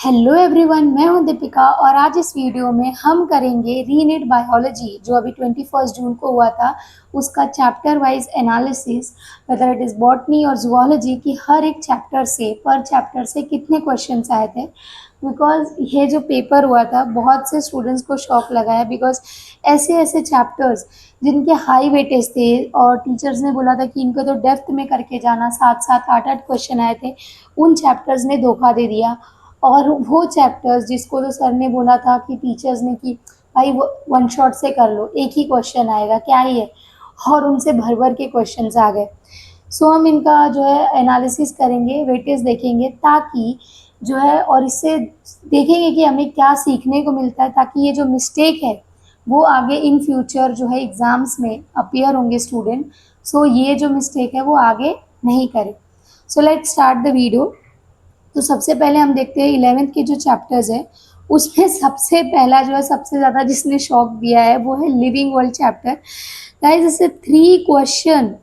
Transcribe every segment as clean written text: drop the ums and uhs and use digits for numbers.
Hello everyone, मैं हूं दीपिका और आज इस वीडियो में हम करेंगे रीनीट बायोलॉजी जो अभी 21 जून को हुआ था उसका chapter wise analysis. Whether it is botany और जूलॉजी की हर एक चैप्टर से पर चैप्टर से कितने क्वेश्चंस आए थे। बिकॉज ये जो पेपर हुआ था बहुत से स्टूडेंट्स को शॉक लगा है। बिकॉज ऐसे ऐसे चैप्टर्स जिनके हाई वेटेज थे और टीचर्स ने बोला था कि इनको तो डेप्थ में करके जाना, 7-7 8-8 क्वेश्चन आए थे, उन चैप्टर्स ने धोखा दे दिया। और वो चैप्टर्स जिसको तो सर ने बोला था कि टीचर्स ने कि भाई वो वन शॉट से कर लो, एक ही क्वेश्चन आएगा, क्या ही है, और उनसे भर भर के क्वेश्चंस आ गए। सो हम इनका जो है एनालिसिस करेंगे, वेटेज देखेंगे ताकि जो है, और इससे देखेंगे कि हमें क्या सीखने को मिलता है ताकि ये जो मिस्टेक है वो आगे इन फ्यूचर जो है एग्ज़ाम्स में अपीयर होंगे स्टूडेंट, सो ये जो मिस्टेक है वो आगे नहीं करे। So let's start the video. तो सबसे पहले हम देखते हैं 11th के जो चैप्टर्स है उसमें सबसे पहला जो है, सबसे ज़्यादा जिसने शॉक दिया है वो है लिविंग वर्ल्ड चैप्टर। गाइस इससे 3 question,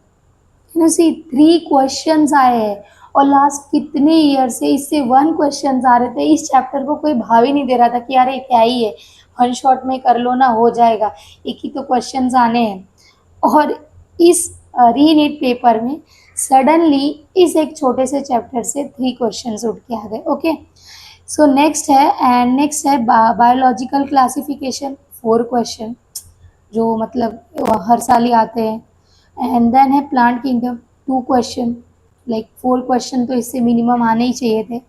you know see 3 questions आए हैं और लास्ट कितने ईयर से इससे 1 क्वेश्चन आ रहे थे। इस चैप्टर को कोई भाव ही नहीं दे रहा था कि यार ये क्या ही है, वन शॉट में कर लो ना, हो जाएगा, एक ही तो क्वेश्चंस आने हैं। और इस रीनीट पेपर में सडनली इस एक छोटे से चैप्टर से 3 क्वेश्चंस उठ के आ गए। ओके, सो नेक्स्ट है बायोलॉजिकल क्लासिफिकेशन, 4 क्वेश्चन जो मतलब हर साल ही आते हैं। एंड देन है plant kingdom, 2 question, like 4 question तो इससे मिनिमम आने ही चाहिए थे,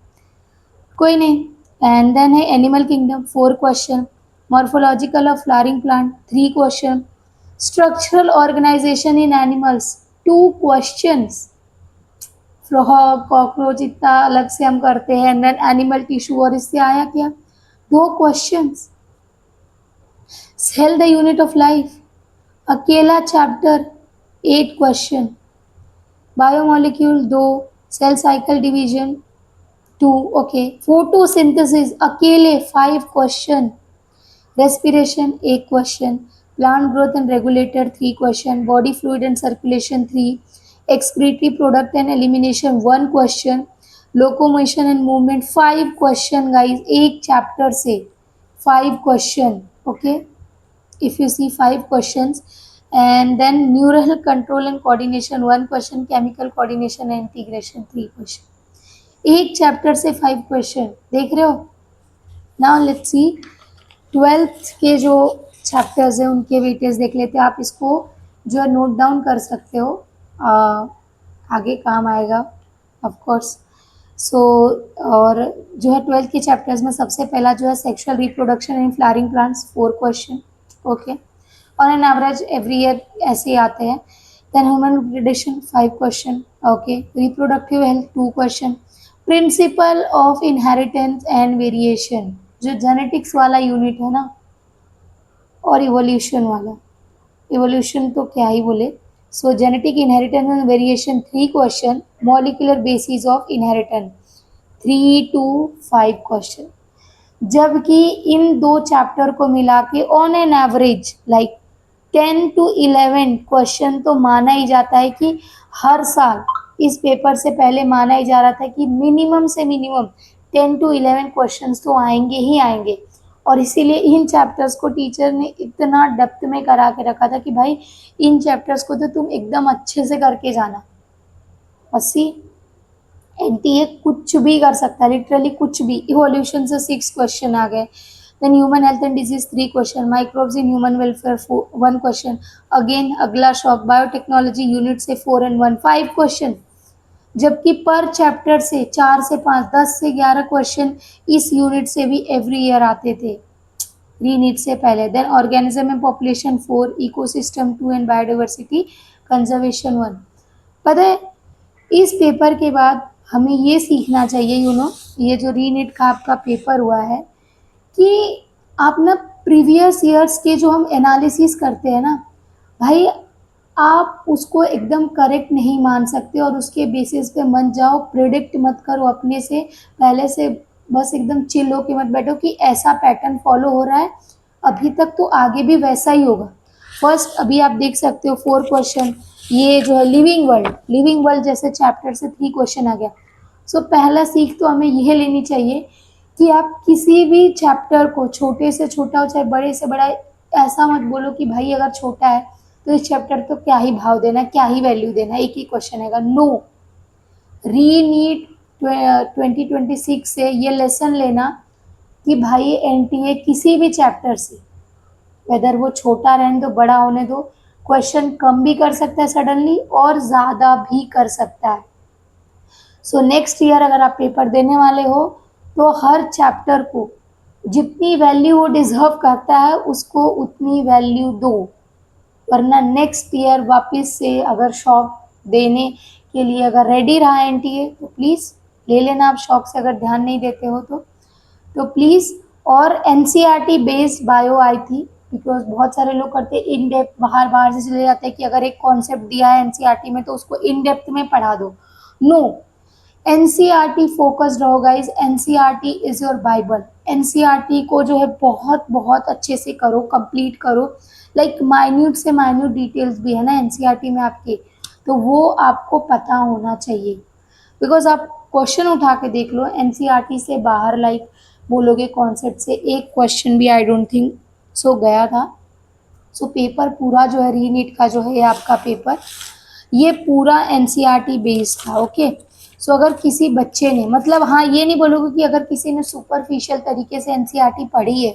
कोई नहीं। एंड देन है animal kingdom, 4 question, morphological of flowering plant, 3 question, structural organisation in animals, 2 questions, frog cockroach इतना अलग से हम करते हैं। एंड देन एनिमल टिश्यू, और इससे आया क्या, 2 questions. Cell the unit of life, अकेला chapter, 8 question. Biomolecule 2, cell cycle division 2, okay. Photosynthesis अकेले 5 question. Respiration 1 question, plant growth and regulator 3 question, body fluid and circulation 3, excretory product and elimination 1 question, locomotion and movement 5 question. Guys एक chapter से 5 question, okay. If you see 5 questions. And then neural control and coordination 1 question, chemical coordination and integration 3 question. एक chapter से 5 question, देख रहे हो। Now let's see 12th के जो chapters हैं उनके वेटेज देख लेते हैं। आप इसको जो है नोट डाउन कर सकते हो, आगे काम आएगा ऑफ कोर्स। सो और जो है 12th के चैप्टर्स में सबसे पहला जो है sexual reproduction in flowering plants, 4 question, okay. On an average every year ऐसे ही आते हैं। Then human reproduction 5 question, okay. Reproductive health 2 question, principle of inheritance and variation जो जेनेटिक्स वाला यूनिट है ना, और इवोल्यूशन वाला, इवोल्यूशन तो क्या ही बोले। सो genetic inheritance and variation 3 question, molecular basis of inheritance 3 to 5 question. जबकि इन 2 चैप्टर को मिला के on an average like 10 to 11 question तो माना ही जाता है कि हर साल इस पेपर से पहले माना ही जा रहा था कि मिनिमम से मिनिमम 10 to 11 क्वेश्चंस तो आएंगे ही आएंगे। और इसीलिए इन चैप्टर्स को टीचर ने इतना डेप्थ में करा के रखा था कि भाई इन चैप्टर्स को तो तुम एकदम अच्छे से करके जाना। 80 एनटीए कुछ भी कर सकता है, लिटरली कुछ भी। इवोल्यूशन से 6 क्वेश्चन आ गए। Then human health and disease 3 question, microbes in human welfare 1 question, again अगला शॉक, बायोटेक्नोलॉजी यूनिट से 4 and 1 5 क्वेश्चन। जबकि पर चैप्टर से 4 से 5, 10 से 11 क्वेश्चन इस यूनिट से भी एवरी ईयर आते थे रीनीट से पहले। Then organism and population 4, ecosystem 2 and biodiversity conservation 1। पता है इस पेपर के बाद हमें ये सीखना चाहिए, ये जो रीनीट का आपका पेपर हुआ है, कि आप ना प्रीवियस ईयर्स के जो हम एनालिसिस करते हैं ना भाई, आप उसको एकदम करेक्ट नहीं मान सकते और उसके बेसिस पे मत जाओ, प्रिडिक्ट मत करो अपने से पहले से। बस एकदम चिल होके मत बैठो कि ऐसा पैटर्न फॉलो हो रहा है अभी तक तो आगे भी वैसा ही होगा। फर्स्ट अभी आप देख सकते हो 4 क्वेश्चन, ये जो है लिविंग वर्ल्ड जैसे चैप्टर से 3 क्वेश्चन आ गया। सो पहला सीख तो हमें यह लेनी चाहिए कि आप किसी भी चैप्टर को, छोटे से छोटा हो चाहे बड़े से बड़ा, ऐसा मत बोलो कि भाई अगर छोटा है तो इस चैप्टर को क्या ही भाव देना, क्या ही वैल्यू देना, एक ही क्वेश्चन आएगा। नो, री नीट 2026 से ये लेसन लेना कि भाई एनटीए किसी भी चैप्टर से, वेदर वो छोटा रहने दो बड़ा होने दो, क्वेश्चन कम भी कर सकता है सडनली और ज़्यादा भी कर सकता है। सो नेक्स्ट ईयर अगर आप पेपर देने वाले हो तो हर चैप्टर को जितनी वैल्यू वो डिजर्व करता है उसको उतनी वैल्यू दो, वरना नेक्स्ट ईयर वापस से अगर शॉक देने के लिए अगर रेडी रहा एनटीए तो प्लीज़ ले लेना आप शॉक से, अगर ध्यान नहीं देते हो तो प्लीज़। और एनसीईआरटी बेस्ड बायो आई थी, बिकॉज बहुत सारे लोग करते हैं इन डेप्थ, बाहर बाहर से चले जाते हैं कि अगर एक कॉन्सेप्ट दिया है एनसीईआरटी में तो उसको इन डेप्थ में पढ़ा दो। नो, एनसीईआरटी फोकस्ड रहो guys, NCERT is your Bible. NCERT को जो है बहुत बहुत अच्छे से करो, कंप्लीट करो, लाइक माइन्यूट से माइन्यूट डिटेल्स भी है ना एनसीईआरटी में आपके, तो वो आपको पता होना चाहिए। बिकॉज आप क्वेश्चन उठा के देख लो एनसीईआरटी से बाहर, लाइक बोलोगे कॉन्सेप्ट से एक क्वेश्चन भी आई डोंट थिंक सो गया था। सो पेपर पूरा जो है रीनीट का जो है ये आपका पेपर, ये पूरा एनसीईआरटी बेस्ड था। ओके, सो अगर किसी बच्चे ने, मतलब हाँ ये नहीं बोलोगे कि अगर किसी ने सुपरफिशियल तरीके से एनसीईआरटी पढ़ी है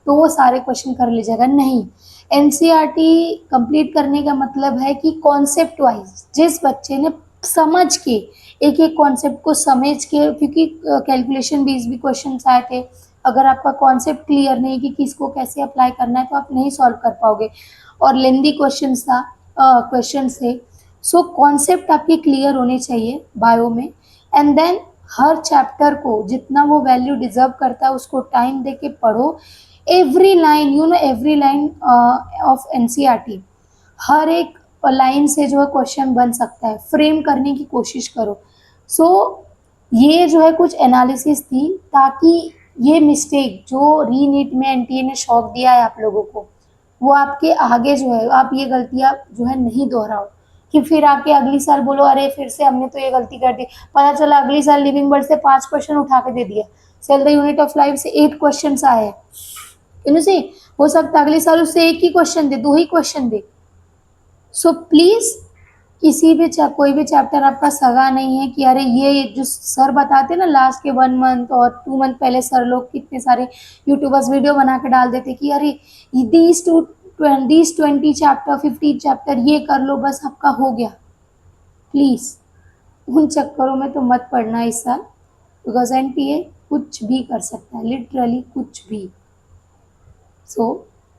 तो वो सारे क्वेश्चन कर ले जाएगा, नहीं। एनसीईआरटी कंप्लीट करने का मतलब है कि कॉन्सेप्ट वाइज जिस बच्चे ने समझ के एक एक कॉन्सेप्ट को समझ के, क्योंकि कैलकुलेशन बेस्ड भी क्वेश्चन आए थे, अगर आपका कॉन्सेप्ट क्लियर नहीं कि किसको कैसे अप्लाई करना है तो आप नहीं सॉल्व कर पाओगे, और लेंदी क्वेश्चन था क्वेश्चन से। सो कॉन्सेप्ट आपके क्लियर होने चाहिए बायो में, एंड देन हर चैप्टर को जितना वो वैल्यू डिजर्व करता है उसको टाइम दे के पढ़ो। Every line, you know every line of NCERT, हर एक लाइन से जो है क्वेश्चन बन सकता है, फ्रेम करने की कोशिश करो। सो ये जो है कुछ एनालिसिस थी ताकि ये मिस्टेक जो रीनीट में एनटीए ने शॉक दिया है आप लोगों को, वो आपके आगे जो है आप ये गलतियां जो है नहीं दोहराओ, कि फिर आके अगली साल बोलो अरे फिर से हमने तो ये गलती कर दी, पता चला अगली साल लिविंग वर्ड से 5 क्वेश्चन उठा के दे दिया, cell the unit of life से 8 क्वेश्चन आए हैं, सी हो सकता है अगले साल उससे एक ही क्वेश्चन दे, 2 ही क्वेश्चन दे। सो प्लीज़ किसी भी कोई भी चैप्टर आपका सगा नहीं है कि अरे ये जो सर बताते ना लास्ट के 1 मंथ और 2 मंथ पहले सर लोग कितने सारे यूट्यूबर्स वीडियो बना के डाल देते कि अरे दीज 20 चैप्टर 50 चैप्टर ये कर लो बस आपका हो गया। प्लीज़ उन चक्करों में तो मत पड़ना इस साल, बिकॉज एनटीए कुछ भी कर सकता है, लिटरली कुछ भी। सो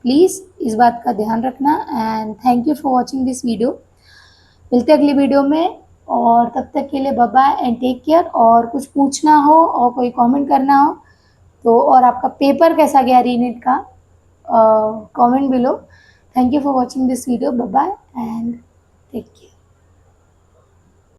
प्लीज़ इस बात का ध्यान रखना, and thank you for watching this video. मिलते हैं अगली वीडियो में, और तब तक के लिए bye bye and take care. और कुछ पूछना हो और कोई कमेंट करना हो तो, और आपका पेपर कैसा गया रीनीट का, comment below. Thank you for watching this video, bye bye and take care.